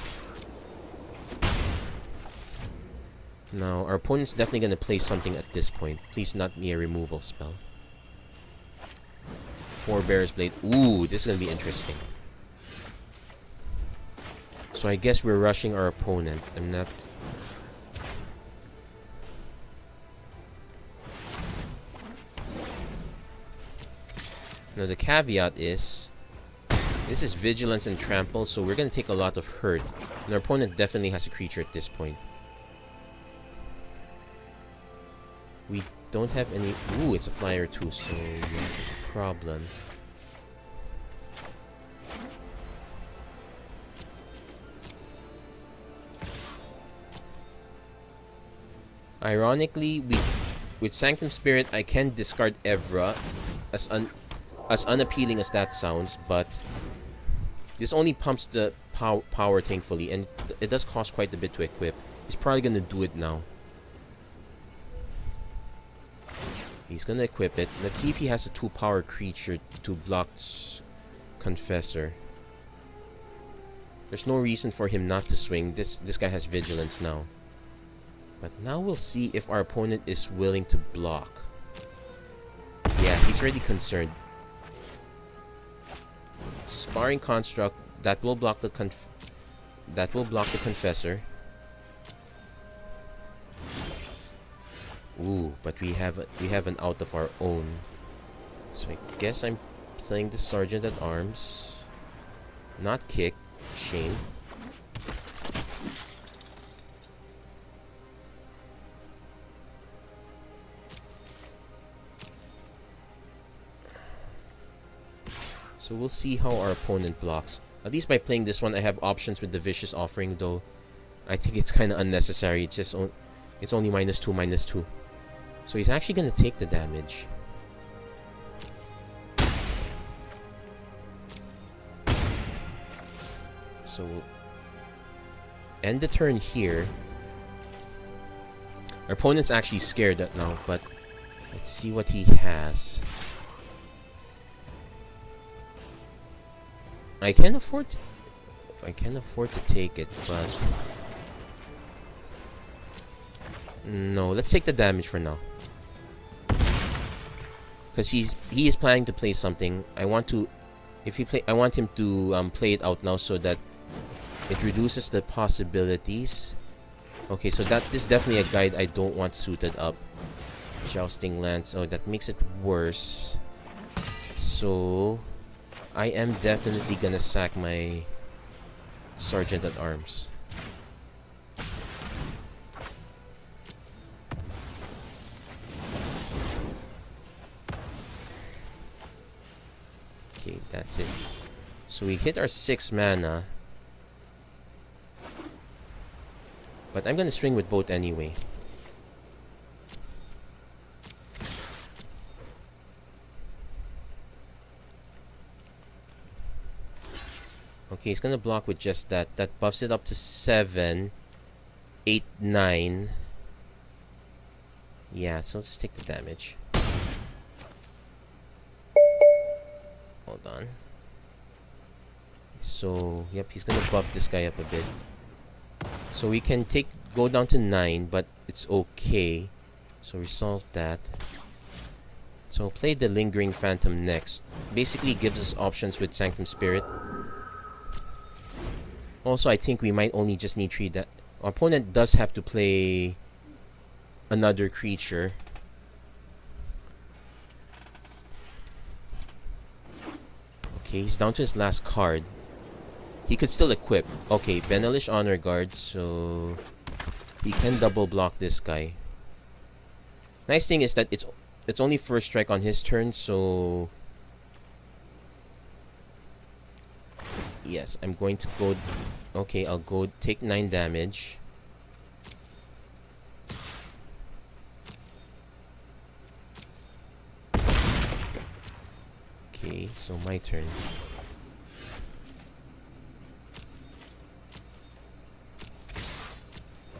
Now, our opponent's definitely going to play something at this point. Please not be a removal spell. 4 Bear's Blade. Ooh, this is going to be interesting. So I guess we're rushing our opponent. I'm not... Now the caveat is, this is Vigilance and Trample, so we're going to take a lot of hurt. And our opponent definitely has a creature at this point. We don't have any... Ooh, it's a flyer too, so yeah, it's a problem. Ironically, with Sanctum Spirit, I can discard Evra, as unappealing as that sounds, but this only pumps the power, thankfully, and it does cost quite a bit to equip. He's probably gonna do it now. He's gonna equip it. Let's see if he has a 2-power creature to block Confessor. There's no reason for him not to swing. This guy has Vigilance now. But now we'll see if our opponent is willing to block. Yeah, he's already concerned. Sparring Construct, that will block the Confessor. Ooh, but we have an out of our own. So I guess I'm playing the Sergeant at Arms. Not kick. Shame. So we'll see how our opponent blocks. At least by playing this one, I have options with the Vicious Offering, though I think it's kind of unnecessary. It's only -2, -2. So he's actually going to take the damage. So we'll end the turn here. Our opponent's actually scared now, but let's see what he has. I can afford to take it, but No, let's take the damage for now. Because he is planning to play something. I want to, I want him to play it out now so that it reduces the possibilities. Okay, so this is definitely a guide I don't want suited up. Jousting Lance. Oh, that makes it worse. So I am definitely gonna sack my Sergeant at Arms. Okay, that's it. So we hit our 6 mana. But I'm gonna swing with both anyway. Okay, he's gonna block with just that. That buffs it up to 7, 8, 9. Yeah, so let's just take the damage. Hold on. So, yep, he's gonna buff this guy up a bit. So we can go down to 9, but it's okay. So resolve that. So play the Lingering Phantom next. Basically gives us options with Sanctum Spirit. Also, I think we might only just need 3 that our opponent does have to play another creature. Okay, he's down to his last card. He could still equip. Okay, Benelish Honor Guard, so he can double block this guy. Nice thing is that it's only first strike on his turn, so yes, I'm going to go. Okay, I'll go take 9 damage. Okay, so my turn.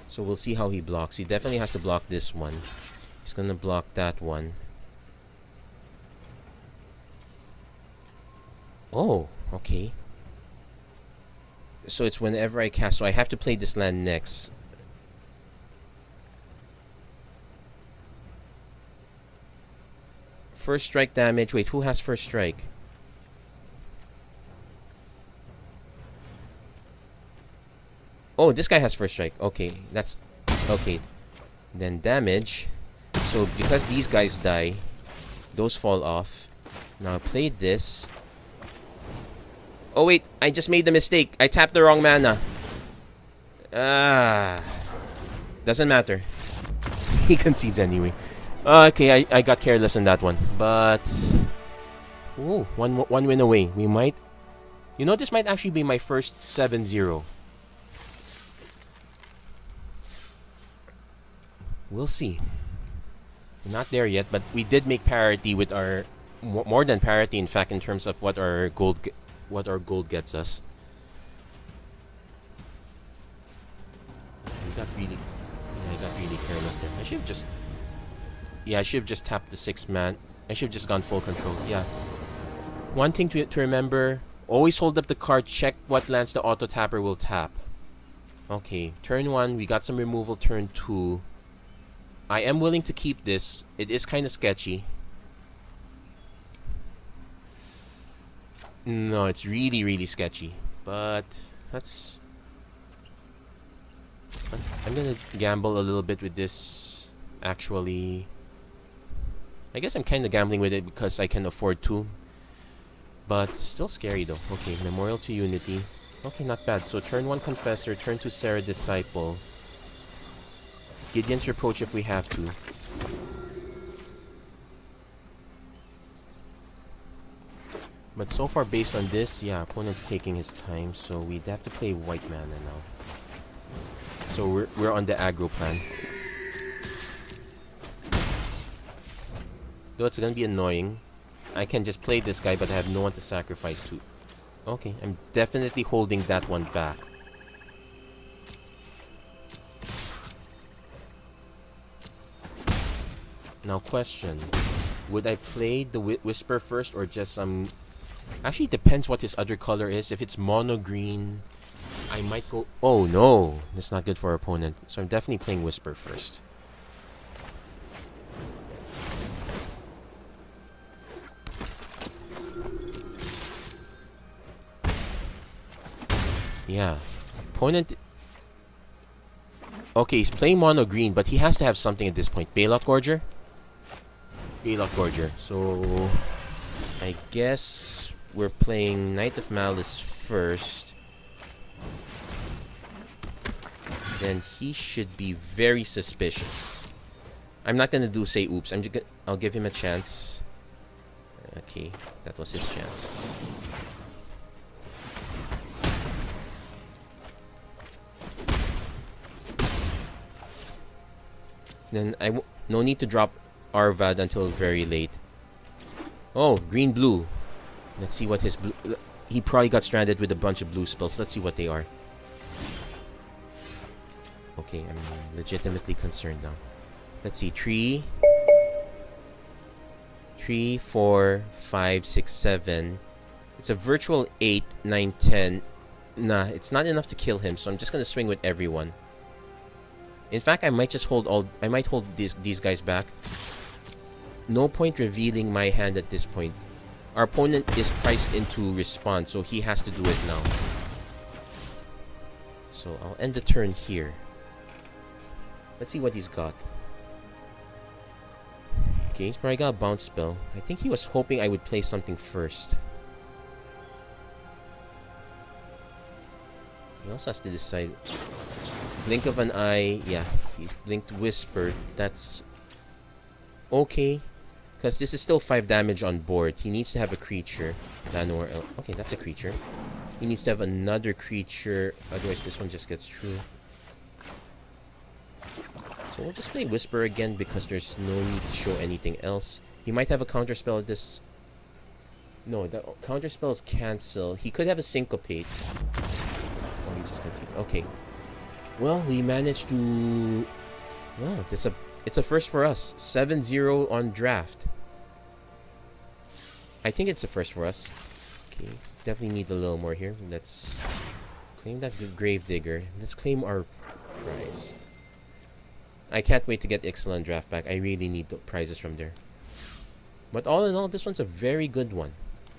So we'll see how he blocks. He definitely has to block this one. He's gonna block that one. Oh, okay. So it's whenever I cast. So I have to play this land next. First strike damage. Wait, who has first strike? Oh, this guy has first strike. Okay, that's... Okay. Then damage. So because these guys die, those fall off. Now play this. Oh wait, I just made the mistake. I tapped the wrong mana. Doesn't matter. He concedes anyway. Okay, I got careless on that one. But... Ooh, one win away. We might... You know, this might actually be my first 7-0. We'll see. We're not there yet, but we did make parity with our... More than parity, in fact, in terms of what our gold gets us. I got really careless there. I should have just... Yeah, I should have just tapped the 6 man. I should have just gone full control. Yeah. One thing to remember, always hold up the card, check what lands the auto tapper will tap. Okay, turn 1, we got some removal. Turn 2. I am willing to keep this. It is kind of sketchy. No, it's really, really sketchy. But I'm gonna gamble a little bit with this. Actually, I guess I'm kind of gambling with it because I can afford to. But still scary though. Okay, Memorial to Unity. Okay, not bad. So turn 1 Confessor, turn 2 Serra Disciple. Gideon's Reproach if we have to. But so far, based on this, yeah, opponent's taking his time, so we'd have to play white mana now. So we're on the aggro plan. Though it's gonna be annoying. I can just play this guy, but I have no one to sacrifice to. Okay, I'm definitely holding that one back. Now question, would I play the Whisper first or just actually depends what his other color is. If it's mono green, I might go... Oh no, that's not good for our opponent. So I'm definitely playing Whisper first. Yeah. Opponent... Okay, he's playing mono green, but he has to have something at this point. Bailout Gorger? Bailout Gorger. So... I guess we're playing Knight of Malice first. Then he should be very suspicious. I'm not gonna say oops. I'll give him a chance. Okay, that was his chance. Then no need to drop Arvad until very late. Oh, green blue. Let's see what his blue... He probably got stranded with a bunch of blue spells. Let's see what they are. Okay, I'm legitimately concerned now. Let's see. 3, 4, 5, 6, 7. It's a virtual 8, 9, 10. Nah, it's not enough to kill him, so I'm just gonna swing with everyone. In fact, I might just hold all... I might hold these guys back. No point revealing my hand at this point. Our opponent is priced into response, so he has to do it now. So I'll end the turn here. Let's see what he's got. Okay, he's probably got a bounce spell. I think he was hoping I would play something first. He also has to decide. Blink of an eye. Yeah, he's blinked Whisper. That's okay. Because this is still 5 damage on board. He needs to have a creature. Okay, that's a creature. He needs to have another creature. Otherwise, this one just gets through. So we'll just play Whisper again because there's no need to show anything else. He might have a counterspell at this... No, the counterspells cancel. He could have a Syncopate. Oh, he just can't see it. Okay. Well, we managed to... Well, it's a first for us. 7-0 on draft. I think it's a first for us. Okay, definitely need a little more here. Let's claim that Gravedigger. Let's claim our prize. I can't wait to get Ixalan draft back. I really need the prizes from there. But all in all, this one's a very good one.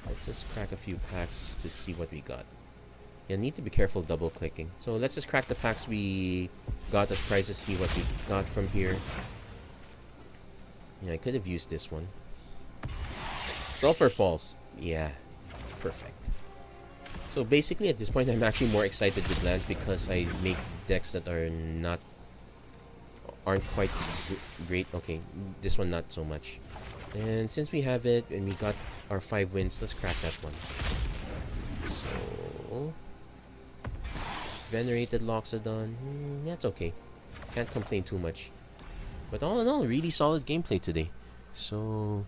Let's just crack a few packs to see what we got. You need to be careful double clicking. So let's just crack the packs we got as prizes, see what we got from here. Yeah, I could have used this one. Sulfur Falls. Yeah, perfect. So basically at this point I'm actually more excited with lands because I make decks that aren't quite great. Okay, this one not so much. And since we have it and we got our 5 wins, let's crack that one. So Venerated Loxodon, that's okay. Can't complain too much. But all in all, really solid gameplay today. So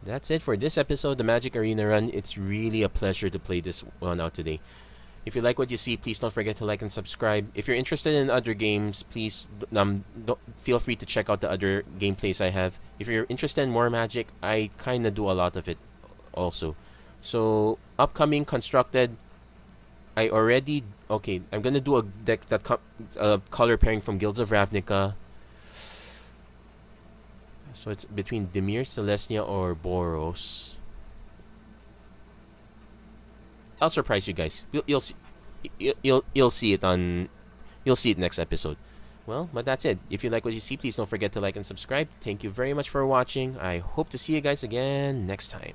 that's it for this episode, the Magic Arena Run. It's really a pleasure to play this one out today. If you like what you see, please don't forget to like and subscribe. If you're interested in other games, please feel free to check out the other gameplays I have. If you're interested in more Magic, I kind of do a lot of it also. So, upcoming Constructed, I already... Okay, I'm going to do a deck that color pairing from Guilds of Ravnica. So it's between Dimir, Celestia, or Boros. I'll surprise you guys. You'll see it next episode. Well, but that's it. If you like what you see, please don't forget to like and subscribe. Thank you very much for watching. I hope to see you guys again next time.